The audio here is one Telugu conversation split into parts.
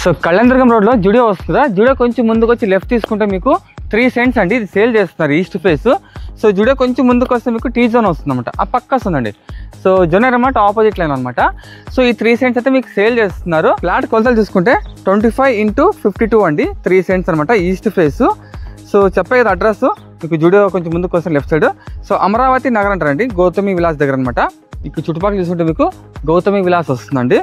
సో కళ్యాణదుర్గం రోడ్లో జుడియో వస్తుందా, జుడియో కొంచెం ముందుకు వచ్చి లెఫ్ట్ తీసుకుంటే మీకు 3 సెంట్స్ అండి, ఇది సేల్ చేస్తున్నారు ఈస్ట్ ఫేస్. సో జుడియో కొంచెం ముందుకు వస్తే మీకు టీ జోన్ వస్తుంది అనమాట, ఆ పక్క వస్తుందండి. సో జోనర్ అన్నమాట ఆపోజిట్ లైన్ అనమాట. సో ఈ 3 సెంట్స్ అయితే మీకు సేల్ చేస్తున్నారు. ఫ్లాట్ కొలతలు చూసుకుంటే 25x52 అండి, 3 సెంట్స్ అనమాట ఈస్ట్ ఫేస్. సో చెప్పే కదా అడ్రస్ మీకు జుడియో కొంచెం ముందుకు వస్తే left side. So Amaravati Nagar అంటారండి, గౌతమి విలాస్ దగ్గర అనమాట. ఇక్కడ చుట్టుపక్కల చూసుకుంటే మీకు గౌతమి విలాస్ వస్తుందండి.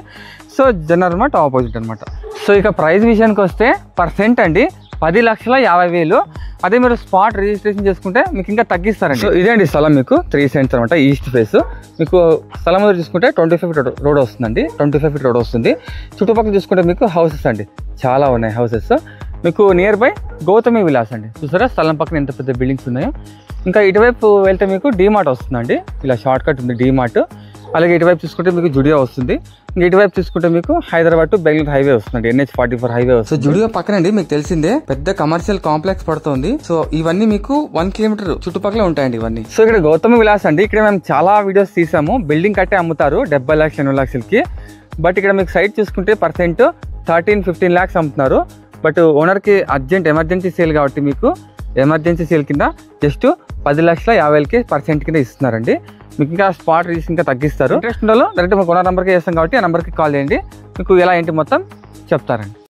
సో జనరల్ అనమాట ఆపోజిట్ అనమాట. సో ఇక ప్రైస్ విషయానికి వస్తే పర్సెంట్ అండి 10,50,000. అదే మీరు స్పాట్ రిజిస్ట్రేషన్ చేసుకుంటే మీకు ఇంకా తగ్గిస్తారండి. సో ఇదే అండి స్థలం మీకు 3 సెంట్స్ అనమాట ఈస్ట్ ఫేస్. మీకు స్థలం మీద చూసుకుంటే 25 ఫీట్ రోడ్ వస్తుందండి, 25 ఫీట్ రోడ్ వస్తుంది. చుట్టుపక్కల చూసుకుంటే మీకు హౌసెస్ అండి చాలా ఉన్నాయి హౌసెస్. మీకు నియర్ బై గౌతమి విలాస్ అండి, చూసారా స్థలం పక్కన ఎంత పెద్ద బిల్డింగ్స్ ఉన్నాయో. ఇంకా ఇటువైపు వెళ్తే మీకు డీమార్ట్ వస్తుందండి, ఇలా షార్ట్ కట్ ఉంది డీమార్ట్. అలాగే ఇటువైపు చూసుకుంటే మీకు జుడియో వస్తుంది. ఇంకా ఇటువైపు చూసుకుంటే మీకు హైదరాబాద్ టు బెంగళూరు హైవే వస్తుంది, NH44 హైవే వస్తుంది. సో జుడియో పక్కనండి మీకు తెలిసిందే పెద్ద కమర్షియల్ కాంప్లెక్స్ పడుతుంది. సో ఇవన్నీ మీకు 1 కిలోమీటర్ చుట్టుపక్కల ఉంటాయండి ఇవన్నీ. సో ఇక్కడ గౌతమి విలాస్ అండి, ఇక్కడ మేము చాలా వీడియోస్ తీసాము. బిల్డింగ్ కట్టే అమ్ముతారు 70 లక్షలు 80 లక్షలకి. బట్ ఇక్కడ మీకు సైట్ చూసుకుంటే పర్సెంట్ 13-15 lakhs అమ్ముతున్నారు. బట్ ఓనర్కి అర్జెంట్ ఎమర్జెన్సీ సేల్ కాబట్టి మీకు ఎమర్జెన్సీ సేల్ కింద జస్ట్ 10,50,000కి పర్సెంట్ కింద ఇస్తున్నారండి. మీకు ఇంకా స్పాట్ రీస్ ఇంకా తగ్గిస్తారు. ఇంట్రెస్ట్ ఉండాలో డైరెక్ట్ మాకు ఓనర్ నెంబర్కి చేస్తాం కాబట్టి ఆ నెంబర్కి కాల్ చేయండి, మీకు ఎలా ఏంటి మొత్తం చెప్తారండి.